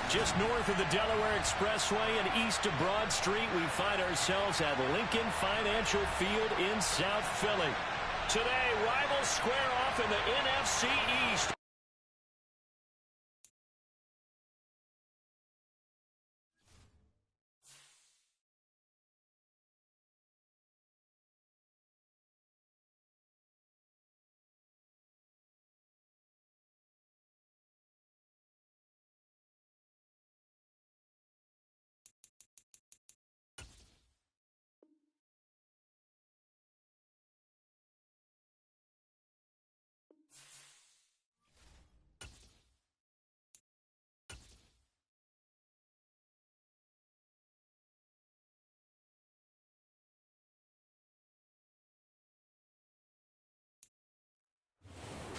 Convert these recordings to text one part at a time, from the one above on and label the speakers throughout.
Speaker 1: Just north of the Delaware Expressway and east of Broad Street, we find ourselves at Lincoln Financial Field in South Philly. Today, rivals square off in the NFC East.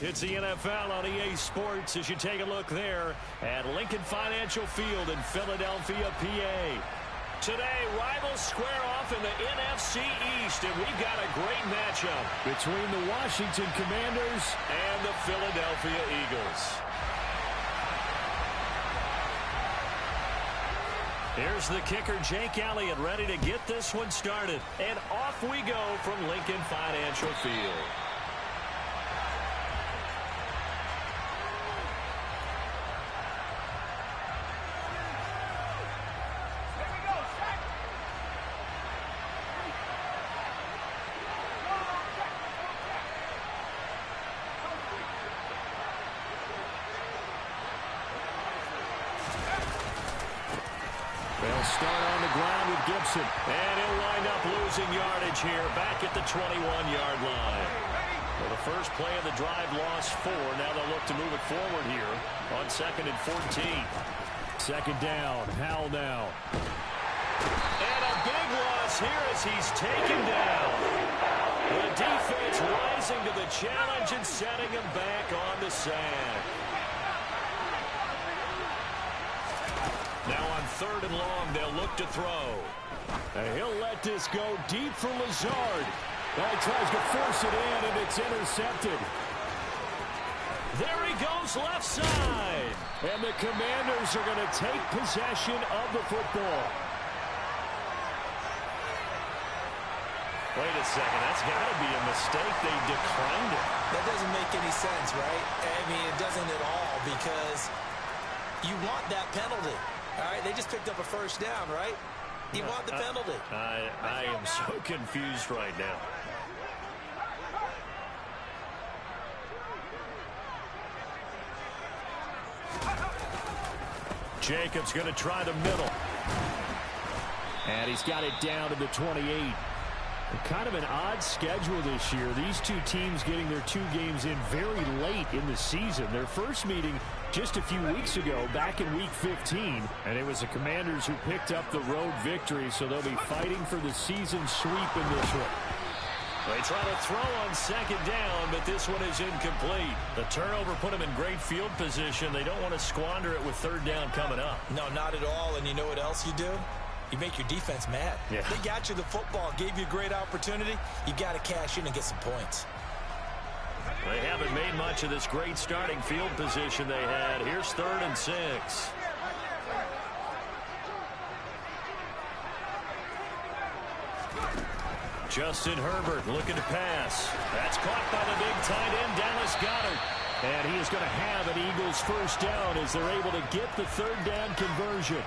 Speaker 1: It's the NFL on EA Sports as you take a look there at Lincoln Financial Field in Philadelphia, PA. Today, rivals square off in the NFC East, and we've got a great matchup between the Washington Commanders and the Philadelphia Eagles. Here's the kicker, Jake Elliott, ready to get this one started. And off we go from Lincoln Financial Field. They'll start on the ground with Gibson. And he'll wind up losing yardage here back at the 21-yard line. Well, the first play of the drive lost 4. Now they'll look to move it forward here on 2nd and 14. Second down. Howell now. And a big loss here as he's taken down. The defense rising to the challenge and setting him back on the sack. Now on 3rd and long, they'll look to throw. And he'll let this go deep for Lazard. Well, he tries to force it in, and it's intercepted. There he goes left side. And the Commanders are going to take possession of the football. Wait a second. That's got to be a mistake. They declined it.
Speaker 2: That doesn't make any sense, right? I mean, it doesn't at all because you want that penalty. All right, they just picked up a first down, right? You want the penalty.
Speaker 1: I am so confused right now. Jacobs going to try the middle. And he's got it down to the 28. Kind of an odd schedule this year. These two teams getting their 2 games in very late in the season. Their first meeting just a few weeks ago, back in Week 15. And it was the Commanders who picked up the road victory, so they'll be fighting for the season sweep in this one. They try to throw on 2nd down, but this one is incomplete. The turnover put them in great field position. They don't want to squander it with 3rd down coming up.
Speaker 2: No, not at all. And you know what else you do? You make your defense mad.
Speaker 1: Yeah.
Speaker 2: They got you the football, gave you a great opportunity. You got to cash in and get some points.
Speaker 1: They haven't made much of this great starting field position they had. Here's 3rd and 6. Justin Herbert looking to pass. That's caught by the big tight end, Dallas Goedert. And he is going to have an Eagles first down as they're able to get the 3rd down conversion.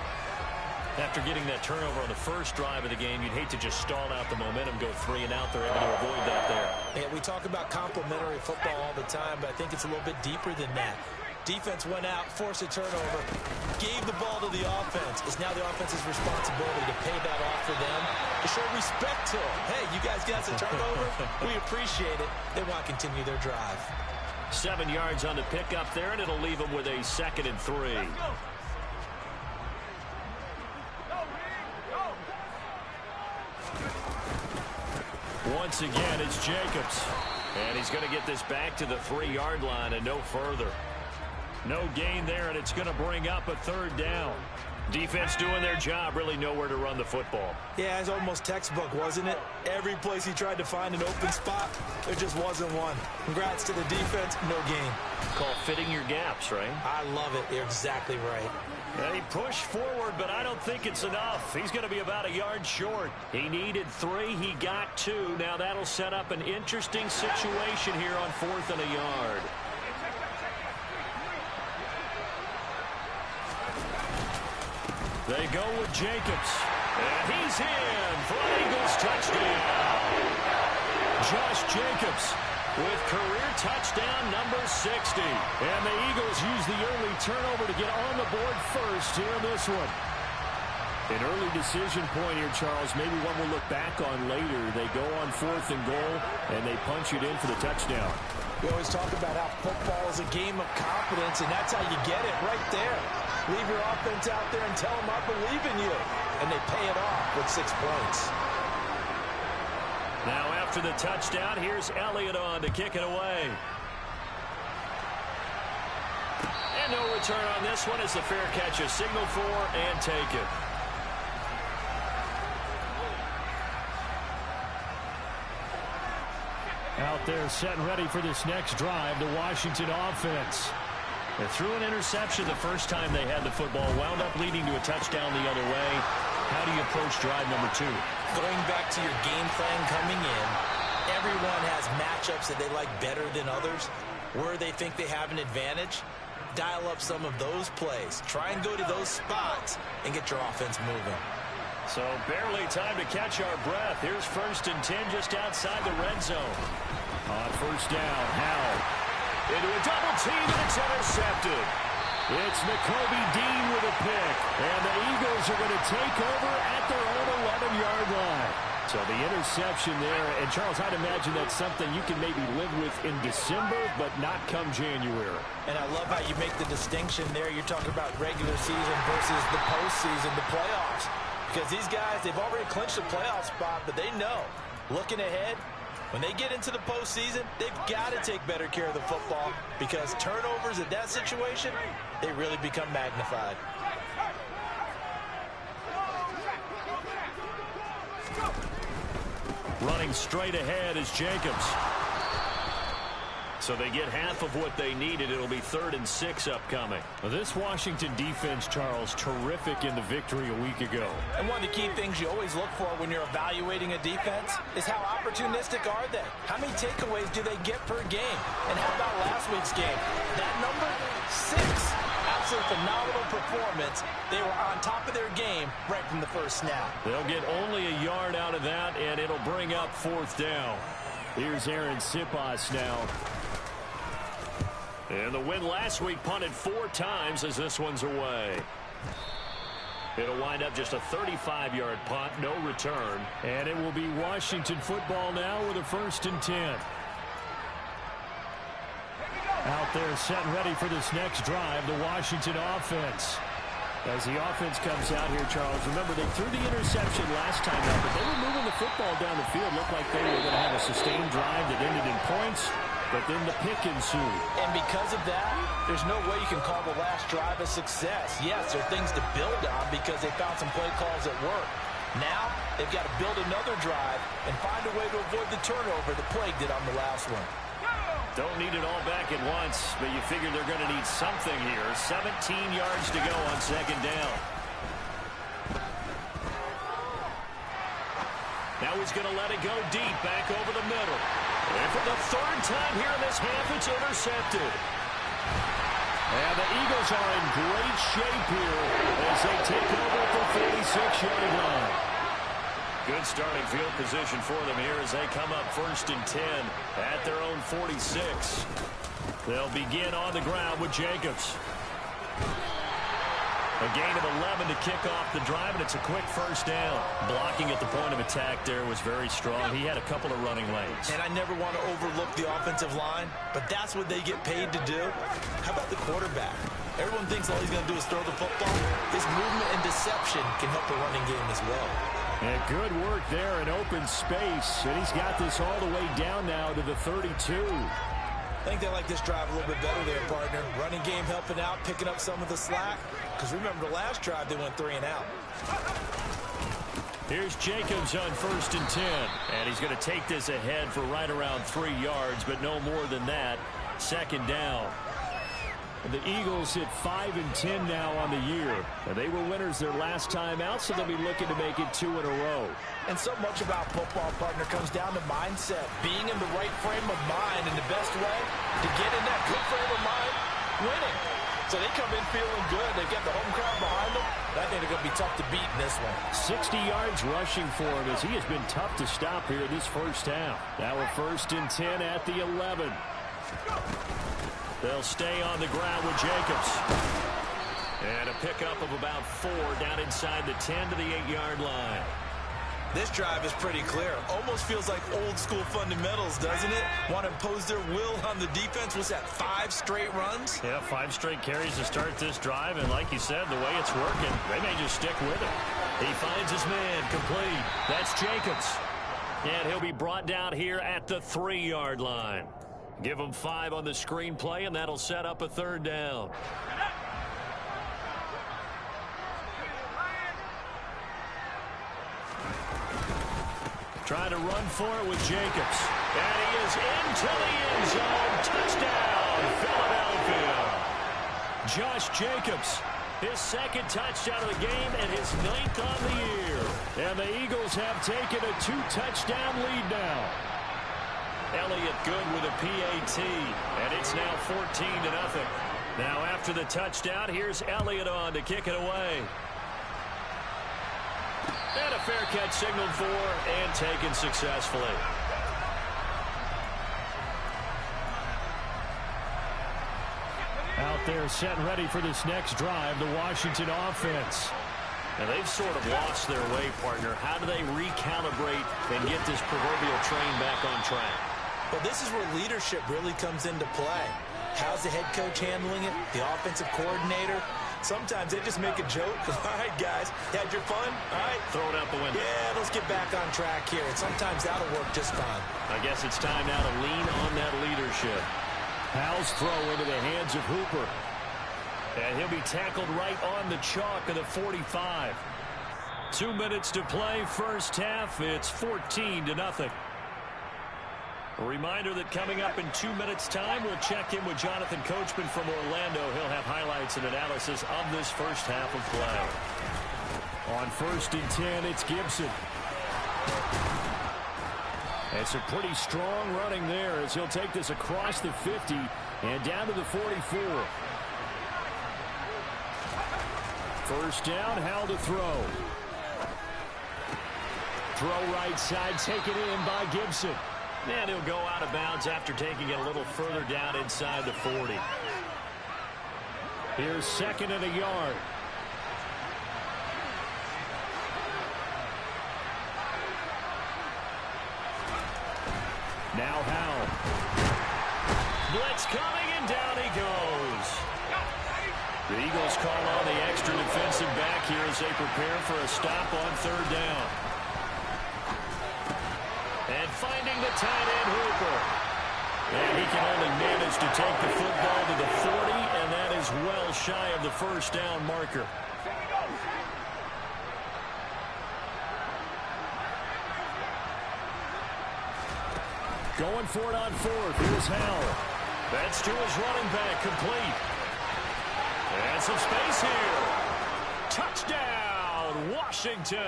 Speaker 1: After getting that turnover on the first drive of the game, you'd hate to just stall out the momentum, go 3 and out. They're able to avoid that there.
Speaker 2: Yeah, we talk about complementary football all the time, but I think it's a little bit deeper than that. Defense went out, forced a turnover, gave the ball to the offense. It's now the offense's responsibility to pay that off for them, to show respect to them. Hey, you guys got some turnover? We appreciate it. They want to continue their drive.
Speaker 1: 7 yards on the pickup there, and it'll leave them with a 2nd and 3. Once again, it's Jacobs. And he's going to get this back to the 3-yard line and no further. No gain there, and it's going to bring up a 3rd down. Defense doing their job, really nowhere to run the football.
Speaker 2: Yeah, it's almost textbook, wasn't it? Every place he tried to find an open spot, there just wasn't one. Congrats to the defense, no gain.
Speaker 1: Call fitting your gaps, right?
Speaker 2: I love it. You're exactly right.
Speaker 1: He pushed forward, but I don't think it's enough. He's going to be about a yard short. He needed 3. He got 2. Now that'll set up an interesting situation here on 4th and a yard. They go with Jacobs. And he's in for an Eagles touchdown. Josh Jacobs with career touchdown number 60. And the Eagles use the early turnover to get on the board first here in this one. An early decision point here, Charles. Maybe one we'll look back on later. They go on 4th and goal, and they punch it in for the touchdown.
Speaker 2: We always talk about how football is a game of confidence, and that's how you get it right there. Leave your offense out there and tell them I believe in you. And they pay it off with 6 points.
Speaker 1: Now after the touchdown, here's Elliott on to kick it away. And no return on this one as the fair catch is signaled for and taken. Out there set and ready for this next drive, the Washington offense. They threw an interception the first time they had the football, wound up leading to a touchdown the other way. How do you approach drive number 2?
Speaker 2: Going back to your game plan coming in, everyone has matchups that they like better than others. Where they think they have an advantage, dial up some of those plays. Try and go to those spots and get your offense moving.
Speaker 1: So barely time to catch our breath. Here's 1st and 10 just outside the red zone. On 1st down, Howell into a double team, and it's intercepted. It's Nakobe Dean with a pick, and the Eagles are going to take over at their own 11-yard line. So the interception there, and Charles, I'd imagine that's something you can maybe live with in December, but not come January.
Speaker 2: And I love how you make the distinction there. You're talking about regular season versus the postseason, the playoffs. Because these guys, they've already clinched a playoff spot, but they know, looking ahead, when they get into the postseason, they've got to take better care of the football because turnovers in that situation, they really become magnified.
Speaker 1: Running straight ahead is Jacobs. So they get half of what they needed. It'll be 3rd and 6 upcoming. Well, this Washington defense, Charles, terrific in the victory a week ago.
Speaker 2: And one of the key things you always look for when you're evaluating a defense is how opportunistic are they? How many takeaways do they get per game? And how about last week's game? That number, 6. Absolutely phenomenal performance. They were on top of their game right from the first snap.
Speaker 1: They'll get only a yard out of that, and it'll bring up 4th down. Here's Aaron Sipas now. And the win last week punted 4 times as this one's away. It'll wind up just a 35-yard punt, no return. And it will be Washington football now with a 1st and 10. Out there set and ready for this next drive, the Washington offense. As the offense comes out here, Charles, remember they threw the interception last time out, but they were moving the football down the field. Looked like they were going to have a sustained drive that ended in points. But then the pick ensued.
Speaker 2: And because of that, there's no way you can call the last drive a success. Yes, there are things to build on because they found some play calls that work. Now, they've got to build another drive and find a way to avoid the turnover that plagued it on the last one.
Speaker 1: Don't need it all back at once, but you figure they're going to need something here. 17 yards to go on 2nd down. Now he's going to let it go deep, back over the middle. And for the 3rd time here in this half, it's intercepted. And the Eagles are in great shape here as they take over at the 46-yard line. Good starting field position for them here as they come up 1st and 10 at their own 46. They'll begin on the ground with Jacobs. A gain of 11 to kick off the drive, and it's a quick 1st down. Blocking at the point of attack there was very strong. He had a couple of running lanes.
Speaker 2: And I never want to overlook the offensive line, but that's what they get paid to do. How about the quarterback? Everyone thinks all he's going to do is throw the football. His movement and deception can help the running game as well.
Speaker 1: And good work there in open space. And he's got this all the way down now to the 32.
Speaker 2: I think they like this drive a little bit better there, partner. Running game helping out, picking up some of the slack. Because remember, the last drive, they went 3 and out.
Speaker 1: Here's Jacobs on 1st and 10. And he's going to take this ahead for right around 3 yards, but no more than that. 2nd down. The Eagles hit 5-10 now on the year. And they were winners their last time out, so they'll be looking to make it 2 in a row.
Speaker 2: And so much about football, partner, comes down to mindset. Being in the right frame of mind, and the best way to get in that good frame of mind, winning. So they come in feeling good. They've got the home crowd behind them. I think they're going to be tough to beat in this one.
Speaker 1: 60 yards rushing for him as he has been tough to stop here this first half. Now a 1st and 10 at the 11. They'll stay on the ground with Jacobs. And a pickup of about 4 down inside the 10 to the 8-yard line.
Speaker 2: This drive is pretty clear. Almost feels like old school fundamentals, doesn't it? Want to impose their will on the defense. Was that 5 straight runs?
Speaker 1: Yeah, 5 straight carries to start this drive. And like you said, the way it's working, they may just stick with it. He finds his man complete. That's Jacobs. And he'll be brought down here at the 3-yard line. Give him 5 on the screenplay, and that'll set up a 3rd down. Trying to run for it with Jacobs. And he is into the end zone. Touchdown, Philadelphia. Josh Jacobs, his 2nd touchdown of the game and his 9th on the year. And the Eagles have taken a 2-touchdown lead now. Elliott good with a PAT, and it's now 14-0. Now after the touchdown, here's Elliott on to kick it away. And a fair catch signaled for and taken successfully. Out there set and ready for this next drive, the Washington offense. And they've sort of lost their way, partner. How do they recalibrate and get this proverbial train back on track?
Speaker 2: Well, this is where leadership really comes into play. How's the head coach handling it? The offensive coordinator? Sometimes they just make a joke. All right, guys, you had your fun? All right.
Speaker 1: Throw it out the window.
Speaker 2: Yeah, let's get back on track here. And sometimes that'll work just fine.
Speaker 1: I guess it's time now to lean on that leadership. Howell's throw into the hands of Hooper. And he'll be tackled right on the chalk of the 45. 2 minutes to play, first half. It's 14-0. A reminder that coming up in 2 minutes' time, we'll check in with Jonathan Coachman from Orlando. He'll have highlights and analysis of this first half of play. On 1st and 10, it's Gibson. It's a pretty strong running there as he'll take this across the 50 and down to the 44. First down, Howell to throw. Throw right side, taken in by Gibson. And he'll go out of bounds after taking it a little further down inside the 40. Here's 2nd and a yard. Now Howell. Blitz coming, and down he goes. The Eagles call on the extra defensive back here as they prepare for a stop on 3rd down. And finding the tight end, Hooper. And he can only manage to take the football to the 40, and that is well shy of the first down marker. Going for it on 4th. Here's Howell. That's to his running back, complete. And some space here. Touchdown, Washington.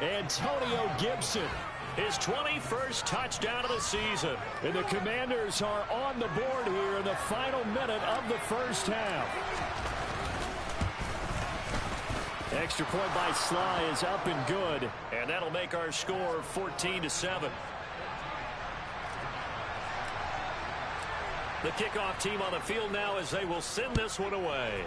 Speaker 1: Antonio Gibson, his 21st touchdown of the season. And the Commanders are on the board here in the final minute of the first half. Extra point by Sly is up and good. And that'll make our score 14-7. The kickoff team on the field now as they will send this one away.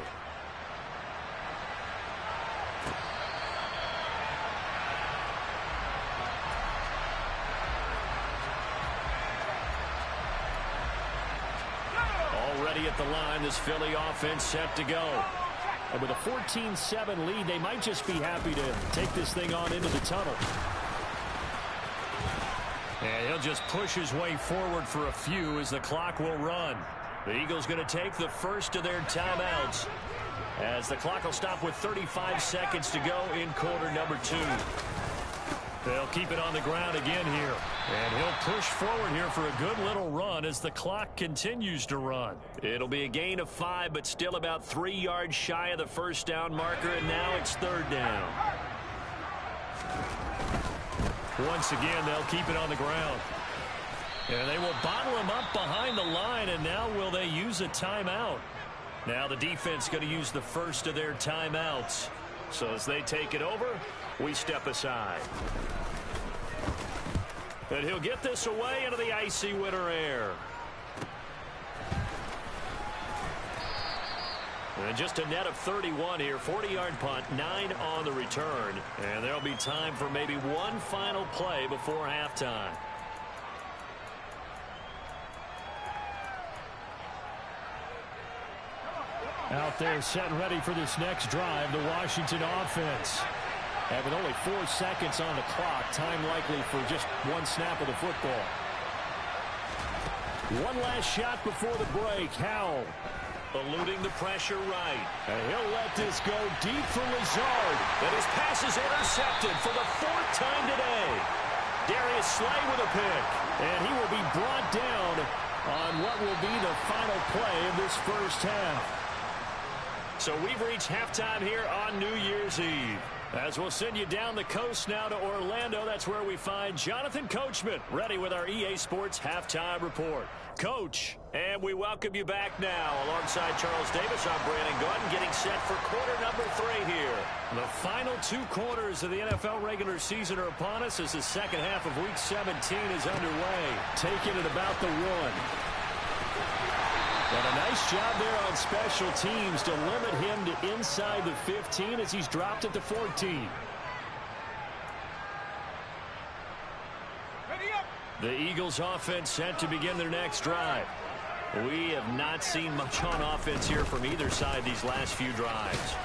Speaker 1: Already at the line, this Philly offense set to go. And with a 14-7 lead, they might just be happy to take this thing on into the tunnel. And he'll just push his way forward for a few as the clock will run. The Eagles going to take the first of their timeouts as the clock will stop with 35 seconds to go in quarter number 2. They'll keep it on the ground again here. And he'll push forward here for a good little run as the clock continues to run. It'll be a gain of 5, but still about 3 yards shy of the first down marker, and now it's 3rd down. Once again, they'll keep it on the ground. And they will bottle him up behind the line, and now will they use a timeout? Now the defense going to use the first of their timeouts. So as they take it over, we step aside. And he'll get this away into the icy winter air. And just a net of 31 here. 40-yard punt, 9 on the return. And there'll be time for maybe one final play before halftime. Out there set and ready for this next drive, the Washington offense. And with only 4 seconds on the clock, time likely for just one snap of the football. One last shot before the break. Howell eluding the pressure right. And he'll let this go deep for Lazard. And his pass is intercepted for the 4th time today. Darius Slay with a pick. And he will be brought down on what will be the final play of this first half. So we've reached halftime here on New Year's Eve. As we'll send you down the coast now to Orlando, that's where we find Jonathan Coachman ready with our EA Sports Halftime Report. Coach, and we welcome you back now. Alongside Charles Davis, I'm Brandon Gordon, getting set for quarter number 3 here. The final 2 quarters of the NFL regular season are upon us as the second half of Week 17 is underway. Taking it about the 1. And a nice job there on special teams to limit him to inside the 15 as he's dropped at the 14. The Eagles offense set to begin their next drive. We have not seen much on offense here from either side these last few drives.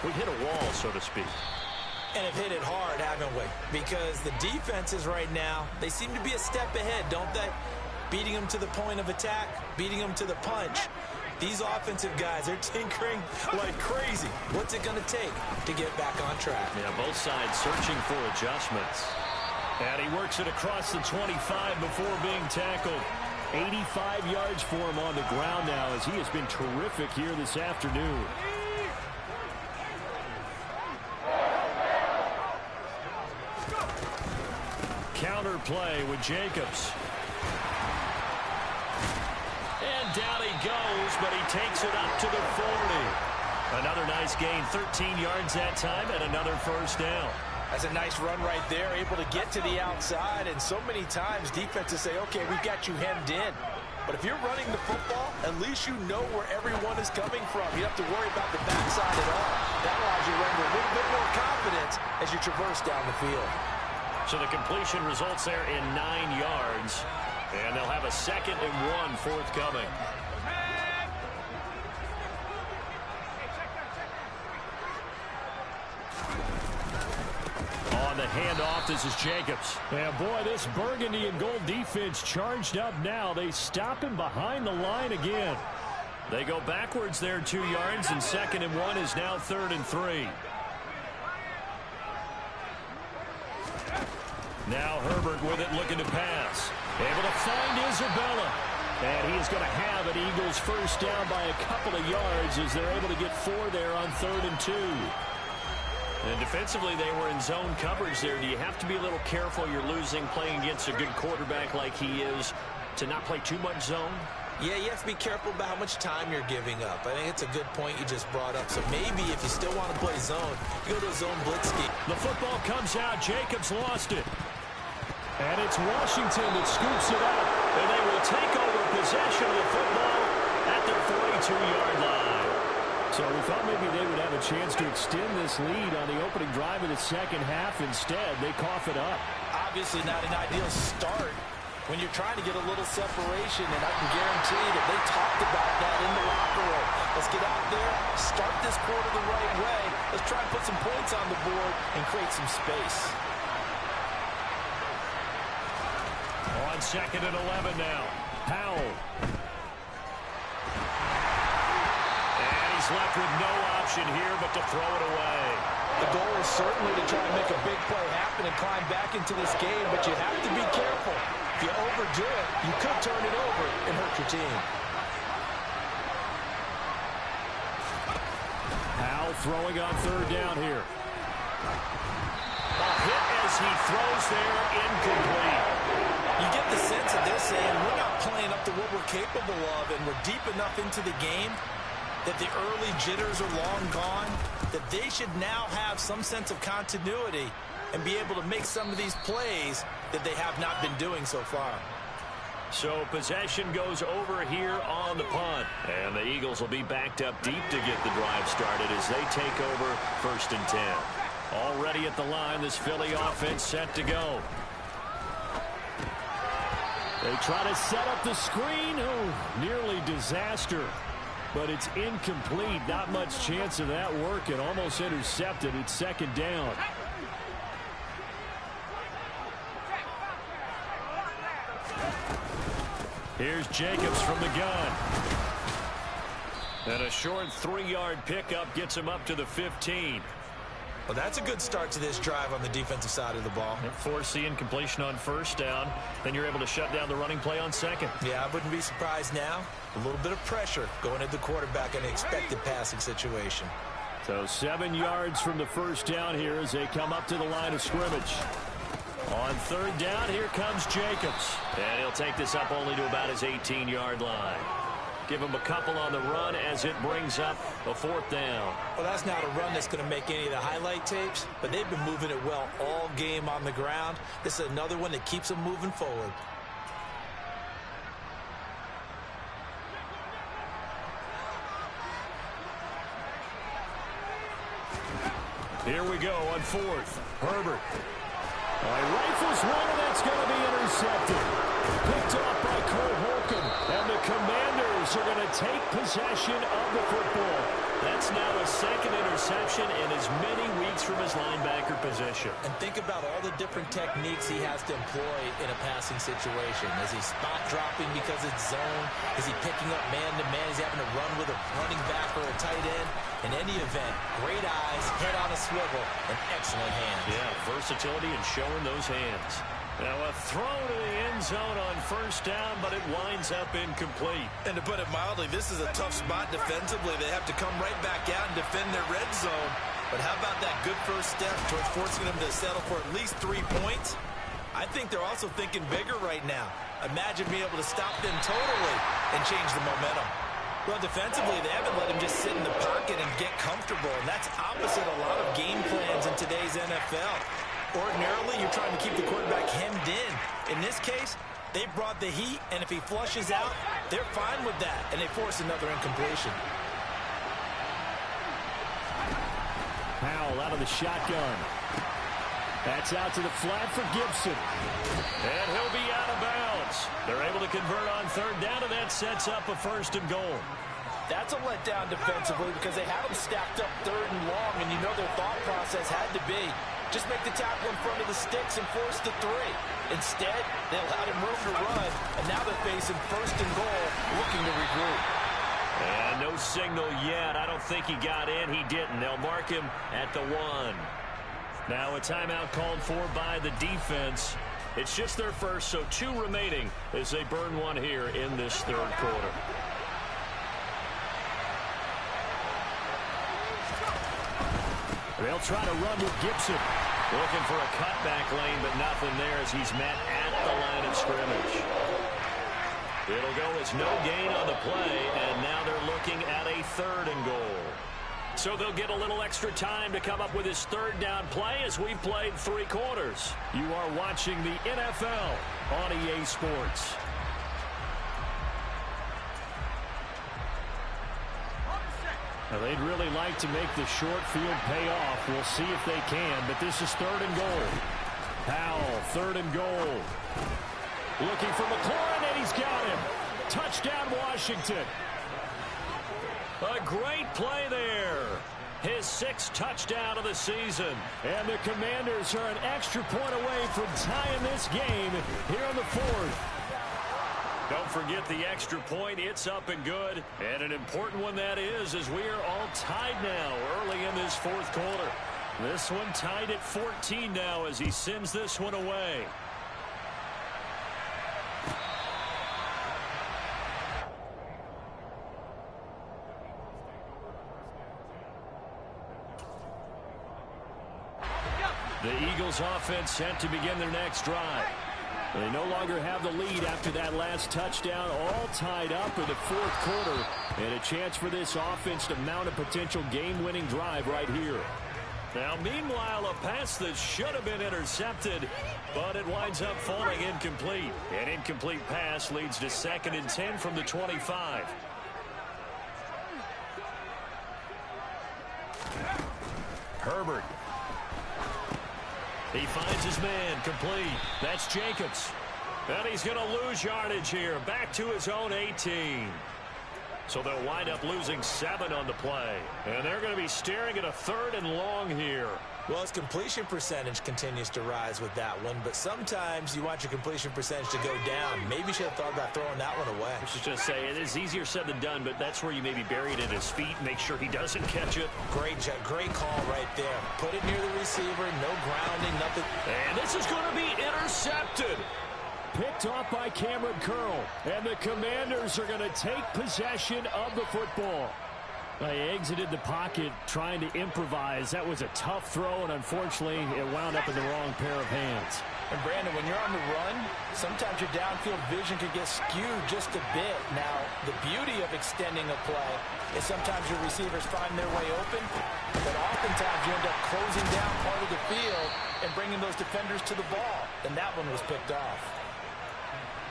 Speaker 1: We've hit a wall, so to speak.
Speaker 2: And have hit it hard, haven't we? Because the defenses right now, they seem to be a step ahead, don't they? Beating them to the point of attack, beating them to the punch. These offensive guys are tinkering like crazy. What's it going to take to get back on track?
Speaker 1: Yeah, both sides searching for adjustments. And he works it across the 25 before being tackled. 85 yards for him on the ground now as he has been terrific here this afternoon. Counter play with Jacobs. And down he goes, but he takes it up to the 40. Another nice gain, 13 yards that time, and another first down.
Speaker 2: That's a nice run right there, able to get to the outside, and so many times defenses say, okay, we've got you hemmed in. But if you're running the football, at least you know where everyone is coming from. You don't have to worry about the backside at all. That allows you to run with a little bit more confidence as you traverse down the field.
Speaker 1: So the completion results there in 9 yards. And they'll have a 2nd and 1 forthcoming. On the handoff, this is Jacobs. And boy, this burgundy and gold defense charged up now. They stop him behind the line again. They go backwards there 2 yards, and 2nd and 1 is now 3rd and 3. Now Herbert with it, looking to pass. Able to find Isabella. And he is going to have an Eagles first down by a couple of yards as they're able to get 4 there on 3rd and 2. And defensively, they were in zone coverage there. Do you have to be a little careful? You're losing playing against a good quarterback like he is to not play too much zone?
Speaker 2: Yeah, you have to be careful about how much time you're giving up. I think it's a good point you just brought up. So maybe if you still want to play zone, you go to a zone blitz scheme.
Speaker 1: The football comes out. Jacobs lost it. And it's Washington that scoops it up. And they will take over possession of the football at their 42-yard line. So we thought maybe they would have a chance to extend this lead on the opening drive of the second half. Instead, they cough it up.
Speaker 2: Obviously not an ideal start when you're trying to get a little separation, and I can guarantee that they talked about that in the locker room. Let's get out there, start this quarter the right way. Let's try and put some points on the board and create some space.
Speaker 1: On 2nd and 11 now. Howell. And he's left with no option here but to throw it away.
Speaker 2: The goal is certainly to try and make a big play happen and climb back into this game, but you have to be careful. If you overdo it, you could turn it over and hurt your team.
Speaker 1: Powell throwing on third down here. A hit as he throws there, incomplete.
Speaker 2: You get the sense that they're saying we're not playing up to what we're capable of, and we're deep enough into the game that the early jitters are long gone, that they should now have some sense of continuity and be able to make some of these plays that they have not been doing so far.
Speaker 1: So possession goes over here on the punt. And the Eagles will be backed up deep to get the drive started as they take over 1st and 10. Already at the line, this Philly offense set to go. They try to set up the screen. Oh, nearly disaster. But it's incomplete. Not much chance of that working. Almost intercepted. It's 2nd down. Here's Jacobs from the gun. And a short 3-yard pickup gets him up to the 15.
Speaker 2: Well, that's a good start to this drive on the defensive side of the ball.
Speaker 1: And force the incompletion on 1st down. Then you're able to shut down the running play on 2nd.
Speaker 2: Yeah, I wouldn't be surprised now. A little bit of pressure going at the quarterback in an expected passing situation.
Speaker 1: So 7 yards from the 1st down here as they come up to the line of scrimmage. On 3rd down, here comes Jacobs. And he'll take this up only to about his 18-yard line. Give him a couple on the run as it brings up a 4th down.
Speaker 2: Well, that's not a run that's going to make any of the highlight tapes, but they've been moving it well all game on the ground. This is another one that keeps them moving forward.
Speaker 1: Here we go on 4th. Herbert. Rifles one, and that's going to be intercepted. Picked off by Cole Holcomb, and the Commanders are going to take possession of the football. That's now a 2nd interception in as many weeks from his linebacker position.
Speaker 2: And think about all the different techniques he has to employ in a passing situation. Is he spot dropping because it's zone? Is he picking up man-to-man? Is he having to run with a running back or a tight end? In any event, great eyes, head on a swivel, and excellent hands.
Speaker 1: Yeah, versatility and showing those hands. Now a throw to the end zone on 1st down, but it winds up incomplete.
Speaker 2: And to put it mildly, this is a tough spot defensively. They have to come right back out and defend their red zone. But how about that good first step towards forcing them to settle for at least 3 points? I think they're also thinking bigger right now. Imagine being able to stop them totally and change the momentum. Well, defensively, they haven't let him just sit in the pocket and get comfortable, and that's opposite a lot of game plans in today's NFL. Ordinarily, you're trying to keep the quarterback hemmed in. In this case, they brought the heat, and if he flushes out, they're fine with that, and they force another incompletion.
Speaker 1: Powell out of the shotgun. That's out to the flat for Gibson. And he'll be out of bounds. They're able to convert on 3rd down, and that sets up a 1st and goal.
Speaker 2: That's a letdown defensively because they had them stacked up 3rd and long, and you know their thought process had to be just make the tackle in front of the sticks and force the 3. Instead, they allowed him room to run, and now they're facing 1st and goal, looking to regroup.
Speaker 1: And no signal yet. I don't think he got in. He didn't. They'll mark him at the 1. Now a timeout called for by the defense. It's just their first, so 2 remaining as they burn one here in this 3rd quarter. They'll try to run with Gibson. Looking for a cutback lane, but nothing there as he's met at the line of scrimmage. It'll go as no gain on the play, and now they're looking at a 3rd and goal. So they'll get a little extra time to come up with his 3rd down play as we've played 3 quarters. You are watching the NFL on EA Sports. Now they'd really like to make the short field pay off. We'll see if they can, but this is 3rd and goal. Powell, 3rd and goal. Looking for McLaurin, and he's got him. Touchdown, Washington. A great play there. His 6th touchdown of the season. And the Commanders are an extra point away from tying this game here in the 4th. Don't forget the extra point. It's up and good. And an important one that is, as we are all tied now early in this 4th quarter. This one tied at 14 now as he sends this one away. The Eagles offense set to begin their next drive. They no longer have the lead after that last touchdown, all tied up in the fourth quarter, and a chance for this offense to mount a potential game-winning drive right here. Now, meanwhile, a pass that should have been intercepted, but it winds up falling incomplete. An incomplete pass leads to 2nd and 10 from the 25. Herbert. He finds his man, complete. That's Jacobs. And he's going to lose yardage here, back to his own 18. So they'll wind up losing 7 on the play. And they're going to be staring at a 3rd and long here.
Speaker 2: Well, his completion percentage continues to rise with that one, but sometimes you want your completion percentage to go down. Maybe you should have thought about throwing that one away.
Speaker 1: I was just say, it is easier said than done, but that's where you maybe bury it at his feet and make sure he doesn't catch it.
Speaker 2: Great call right there. Put it near the receiver, no grounding, nothing.
Speaker 1: And this is going to be intercepted. Picked off by Cameron Curl, and the Commanders are going to take possession of the football. They exited the pocket trying to improvise. That was a tough throw, and unfortunately, it wound up in the wrong pair of hands.
Speaker 2: And, Brandon, when you're on the run, sometimes your downfield vision can get skewed just a bit. Now, the beauty of extending a play is sometimes your receivers find their way open, but oftentimes you end up closing down part of the field and bringing those defenders to the ball, and that one was picked off.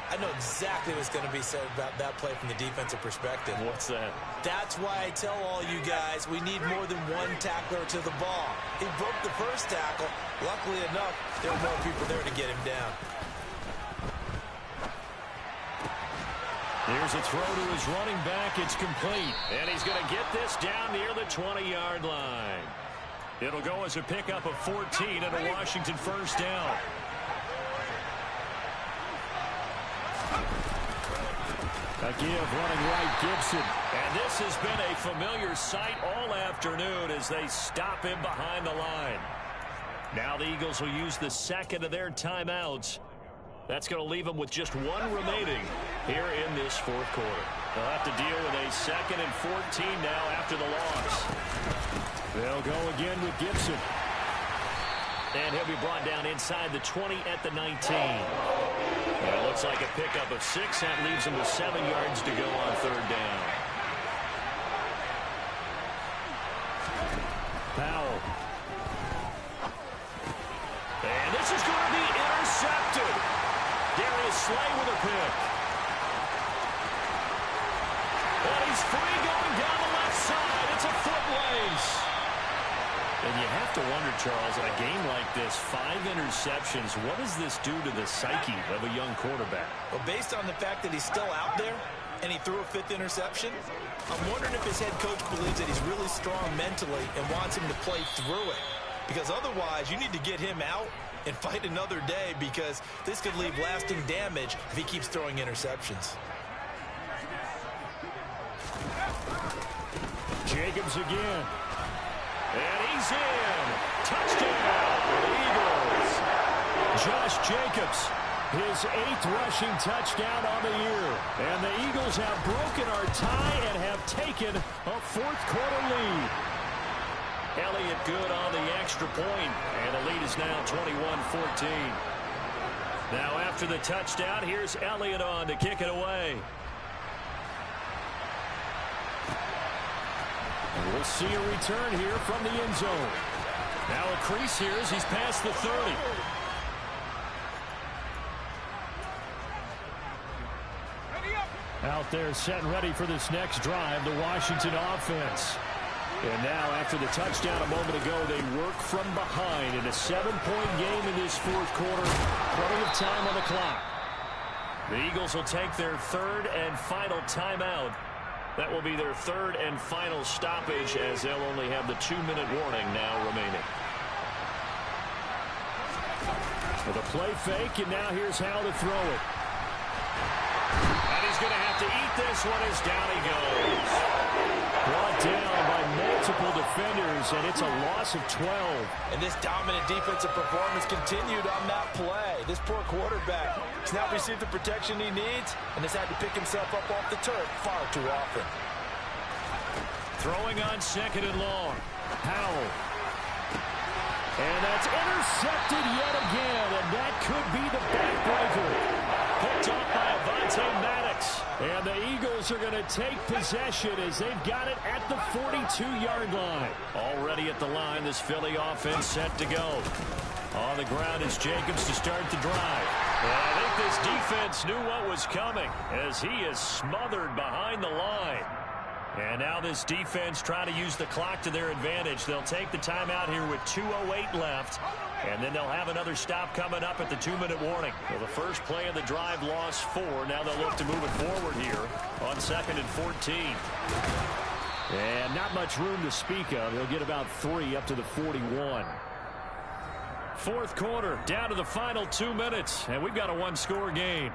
Speaker 2: I know exactly what's going to be said about that play from the defensive perspective.
Speaker 1: What's that?
Speaker 2: That's why I tell all you guys we need more than one tackler to the ball. He broke the first tackle. Luckily enough, there were more people there to get him down.
Speaker 1: Here's a throw to his running back. It's complete. And he's going to get this down near the 20-yard line. It'll go as a pickup of 14 and a Washington first down. A give running right, Gibson. And this has been a familiar sight all afternoon as they stop him behind the line. Now the Eagles will use the 2nd of their timeouts. That's going to leave them with just 1 remaining here in this fourth quarter. They'll have to deal with a 2nd and 14 now after the loss. They'll go again with Gibson. And he'll be brought down inside the 20 at the 19. And it looks like a pickup of 6. That leaves him with 7 yards to go on 3rd down. Powell. And this is going to be intercepted. Darius Slay with a pick. And he's free going down the left side. It's a foot race. And you have to wonder, Charles, in a game like this, 5 interceptions, what does this do to the psyche of a young quarterback?
Speaker 2: Well, based on the fact that he's still out there and he threw a 5th interception, I'm wondering if his head coach believes that he's really strong mentally and wants him to play through it. Because otherwise, you need to get him out and fight another day, because this could leave lasting damage if he keeps throwing interceptions.
Speaker 1: Jacobs again. And he's in. Touchdown, Eagles. Josh Jacobs, his 8th rushing touchdown on the year. And the Eagles have broken our tie and have taken a 4th quarter lead. Elliott good on the extra point, and the lead is now 21-14. Now after the touchdown, here's Elliott on to kick it away. And we'll see a return here from the end zone. Now a crease here as he's past the 30. Out there set and ready for this next drive, the Washington offense. And now after the touchdown a moment ago, they work from behind in a 7-point game in this fourth quarter. Plenty of time on the clock. The Eagles will take their 3rd and final timeout. That will be their 3rd and final stoppage, as they'll only have the 2-minute warning now remaining. With a play fake, and now here's how to throw it. And he's going to have to eat this one as down he goes. Brought down by multiple defenders, and it's a loss of 12.
Speaker 2: And this dominant defensive performance continued on that play. This poor quarterback has not received the protection he needs and has had to pick himself up off the turf far too often.
Speaker 1: Throwing on second and long. Howell. And that's intercepted yet again, and that could be the backbreaker. Picked off by Avonte Maddox. And the Eagles are going to take possession as they've got it at the 42-yard line. Already at the line, this Philly offense set to go. On the ground is Jacobs to start the drive. And I think this defense knew what was coming as he is smothered behind the line. And now this defense trying to use the clock to their advantage. They'll take the timeout here with 2:08 left. And then they'll have another stop coming up at the 2-minute warning. Well, the first play of the drive lost 4. Now they'll look to move it forward here on 2nd and 14. And not much room to speak of. He'll get about 3 up to the 41. Fourth quarter, down to the final 2 minutes. And we've got a one-score game.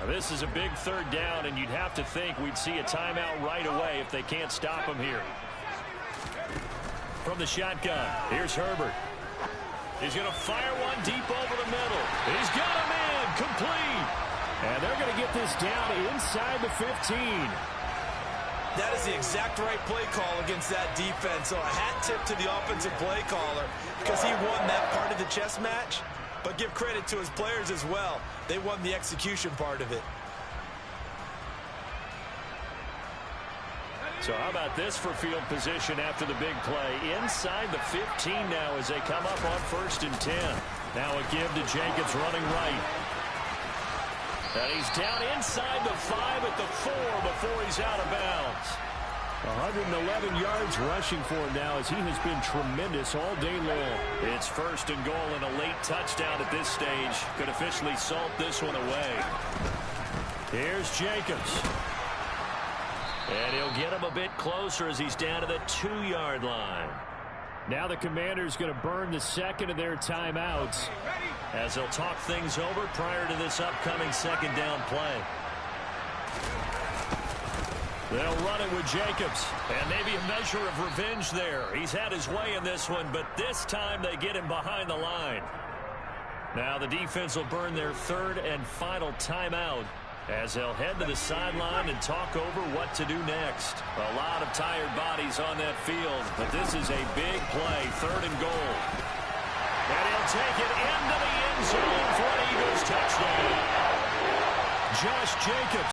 Speaker 1: This is a big third down, and you'd have to think we'd see a timeout right away if they can't stop him here. From the shotgun, here's Herbert. He's going to fire one deep over the middle. He's got him in, complete. And they're going to get this down inside the 15.
Speaker 2: That is the exact right play call against that defense. So a hat tip to the offensive play caller because he won that part of the chess match. But give credit to his players as well. They won the execution part of it.
Speaker 1: So how about this for field position after the big play? Inside the 15 now as they come up on 1st and 10. Now a give to Jacobs running right. And he's down inside the 5 at the 4 before he's out of bounds. 111 yards rushing for him now as he has been tremendous all day long. It's 1st and goal and a late touchdown at this stage. Could officially salt this one away. Here's Jacobs. And he'll get him a bit closer as he's down to the 2-yard line. Now the Commanders going to burn the second of their timeouts as they'll talk things over prior to this upcoming second down play. They'll run it with Jacobs, and maybe a measure of revenge there. He's had his way in this one, but this time they get him behind the line. Now the defense will burn their 3rd and final timeout as they'll head to the sideline and talk over what to do next. A lot of tired bodies on that field, but this is a big play, 3rd and goal. And he'll take it into the end zone for an Eagles touchdown. Josh Jacobs.